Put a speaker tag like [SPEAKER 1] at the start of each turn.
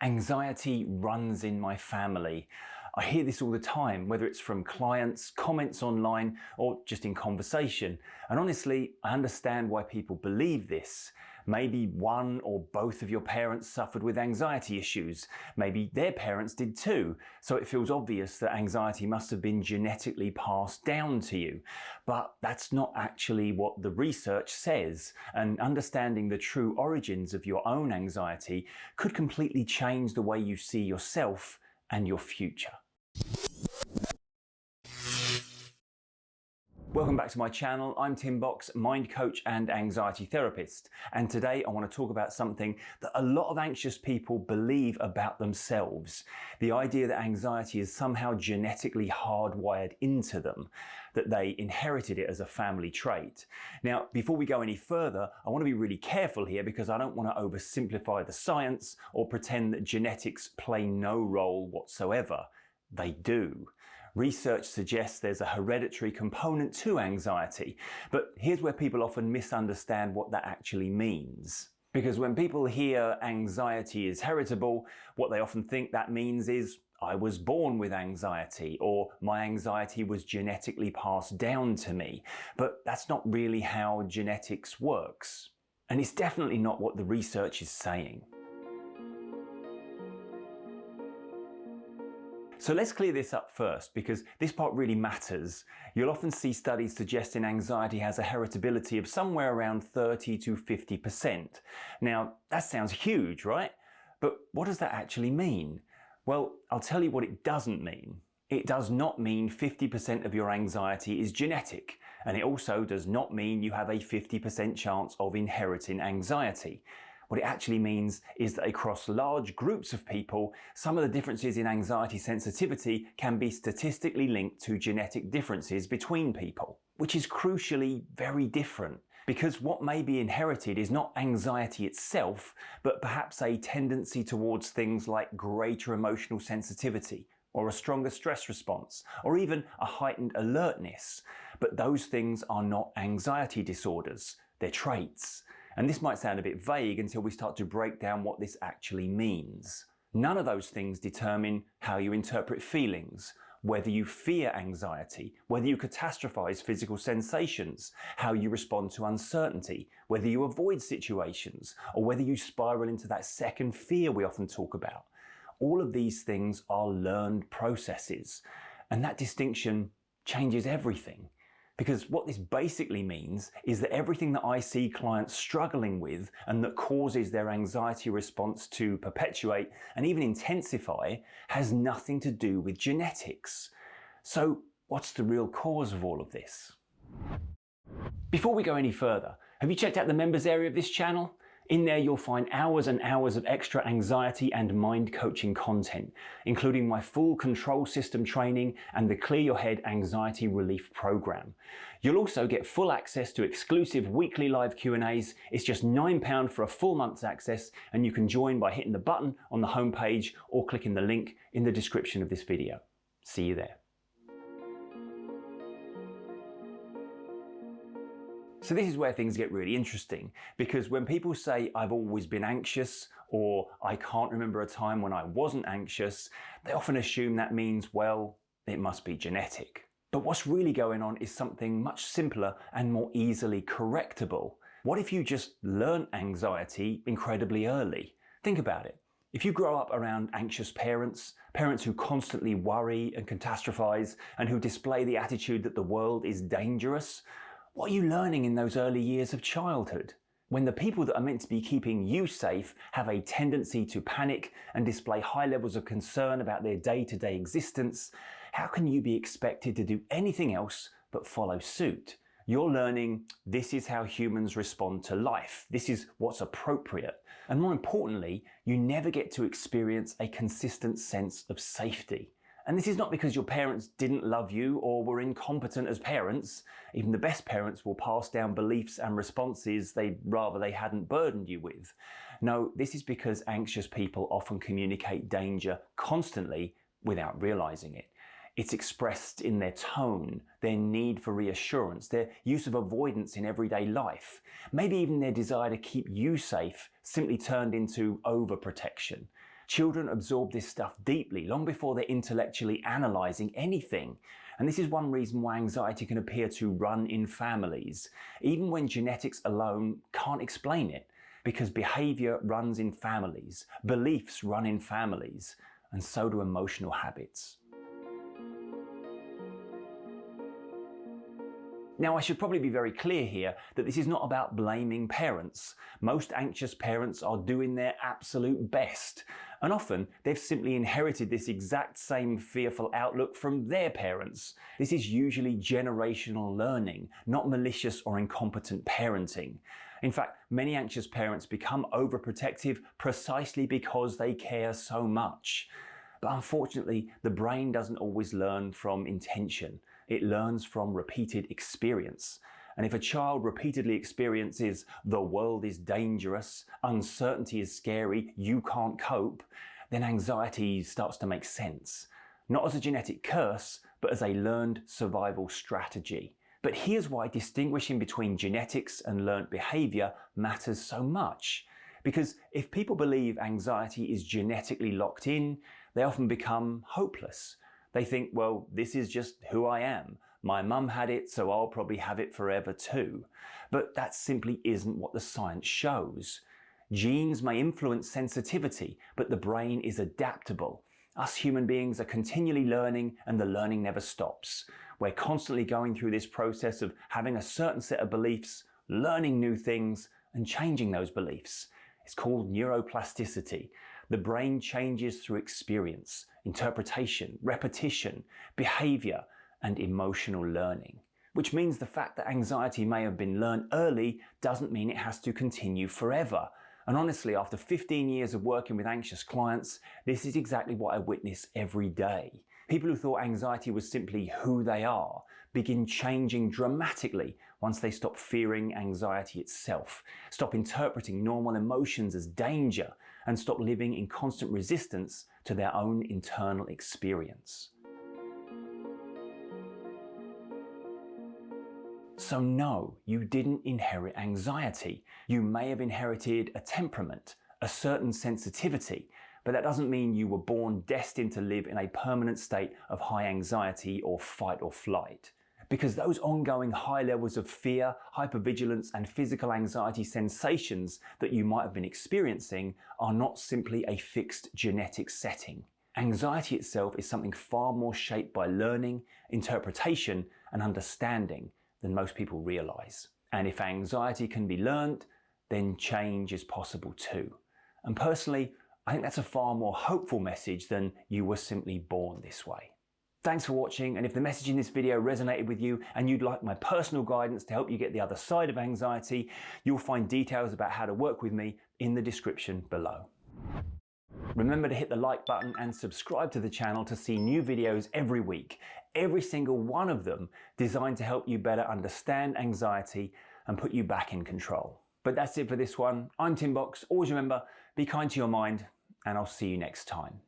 [SPEAKER 1] Anxiety runs in my family. I hear this all the time, whether it's from clients, comments online, or just in conversation. And honestly, I understand why people believe this. Maybe one or both of your parents suffered with anxiety issues. Maybe their parents did too. So it feels obvious that anxiety must have been genetically passed down to you. But that's not actually what the research says. And understanding the true origins of your own anxiety could completely change the way you see yourself and your future. Welcome back to my channel. I'm Tim Box, mind coach and anxiety therapist. And today I want to talk about something that a lot of anxious people believe about themselves. The idea that anxiety is somehow genetically hardwired into them, that they inherited it as a family trait. Now, before we go any further, I want to be really careful here because I don't want to oversimplify the science or pretend that genetics play no role whatsoever. They do. Research suggests there's a hereditary component to anxiety, but here's where people often misunderstand what that actually means. Because when people hear anxiety is heritable, what they often think that means is, I was born with anxiety, or my anxiety was genetically passed down to me. But that's not really how genetics works. And it's definitely not what the research is saying. So let's clear this up first, because this part really matters. You'll often see studies suggesting anxiety has a heritability of somewhere around 30 to 50%. Now, that sounds huge, right? But what does that actually mean? Well, I'll tell you what it doesn't mean. It does not mean 50% of your anxiety is genetic, and it also does not mean you have a 50% chance of inheriting anxiety. What it actually means is that across large groups of people, some of the differences in anxiety sensitivity can be statistically linked to genetic differences between people, which is crucially very different. Because what may be inherited is not anxiety itself, but perhaps a tendency towards things like greater emotional sensitivity, or a stronger stress response, or even a heightened alertness. But those things are not anxiety disorders, they're traits. And this might sound a bit vague until we start to break down what this actually means. None of those things determine how you interpret feelings, whether you fear anxiety, whether you catastrophize physical sensations, how you respond to uncertainty, whether you avoid situations, or whether you spiral into that second fear we often talk about. All of these things are learned processes, and that distinction changes everything. Because what this basically means is that everything that I see clients struggling with and that causes their anxiety response to perpetuate and even intensify has nothing to do with genetics. So what's the real cause of all of this? Before we go any further, have you checked out the members area of this channel? In there you'll find hours and hours of extra anxiety and mind coaching content, including my full control system training and the Clear Your Head Anxiety Relief Program. You'll also get full access to exclusive weekly live Q&As. It's just £9 for a full month's access, and you can join by hitting the button on the homepage or clicking the link in the description of this video. See you there. So this is where things get really interesting, because when people say I've always been anxious or I can't remember a time when I wasn't anxious, they often assume that means, well, it must be genetic. But what's really going on is something much simpler and more easily correctable. What if you just learnt anxiety incredibly early? Think about it. If you grow up around anxious parents, parents who constantly worry and catastrophize and who display the attitude that the world is dangerous, what are you learning in those early years of childhood? When the people that are meant to be keeping you safe have a tendency to panic and display high levels of concern about their day-to-day existence, how can you be expected to do anything else but follow suit? You're learning this is how humans respond to life. This is what's appropriate. And more importantly, you never get to experience a consistent sense of safety. And this is not because your parents didn't love you or were incompetent as parents. Even the best parents will pass down beliefs and responses they'd rather they hadn't burdened you with. No, this is because anxious people often communicate danger constantly without realizing it. It's expressed in their tone, their need for reassurance, their use of avoidance in everyday life, maybe even their desire to keep you safe simply turned into overprotection. Children absorb this stuff deeply, long before they're intellectually analysing anything. And this is one reason why anxiety can appear to run in families, even when genetics alone can't explain it, because behaviour runs in families, beliefs run in families, and so do emotional habits. Now, I should probably be very clear here that this is not about blaming parents. Most anxious parents are doing their absolute best, and often they've simply inherited this exact same fearful outlook from their parents. This is usually generational learning, not malicious or incompetent parenting. In fact, many anxious parents become overprotective precisely because they care so much. But unfortunately, the brain doesn't always learn from intention. It learns from repeated experience. And if a child repeatedly experiences the world is dangerous, uncertainty is scary, you can't cope, then anxiety starts to make sense. Not as a genetic curse, but as a learned survival strategy. But here's why distinguishing between genetics and learnt behaviour matters so much. Because if people believe anxiety is genetically locked in, they often become hopeless. They think, well, this is just who I am. My mum had it, so I'll probably have it forever too. But that simply isn't what the science shows. Genes may influence sensitivity, but the brain is adaptable. Us human beings are continually learning, and the learning never stops. We're constantly going through this process of having a certain set of beliefs, learning new things, and changing those beliefs. It's called neuroplasticity. The brain changes through experience, interpretation, repetition, behaviour, and emotional learning. Which means the fact that anxiety may have been learned early doesn't mean it has to continue forever. And honestly, after 15 years of working with anxious clients, this is exactly what I witness every day. People who thought anxiety was simply who they are begin changing dramatically once they stop fearing anxiety itself, stop interpreting normal emotions as danger, and stop living in constant resistance to their own internal experience. So no, you didn't inherit anxiety. You may have inherited a temperament, a certain sensitivity, but that doesn't mean you were born destined to live in a permanent state of high anxiety or fight or flight. Because those ongoing high levels of fear, hypervigilance, and physical anxiety sensations that you might have been experiencing are not simply a fixed genetic setting. Anxiety itself is something far more shaped by learning, interpretation, and understanding than most people realize. And if anxiety can be learned, then change is possible too. And personally, I think that's a far more hopeful message than you were simply born this way. Thanks for watching, and if the message in this video resonated with you and you'd like my personal guidance to help you get the other side of anxiety, you'll find details about how to work with me in the description below. Remember to hit the like button and subscribe to the channel to see new videos every week, every single one of them designed to help you better understand anxiety and put you back in control. But that's it for this one. I'm Tim Box. Always remember, be kind to your mind, and I'll see you next time.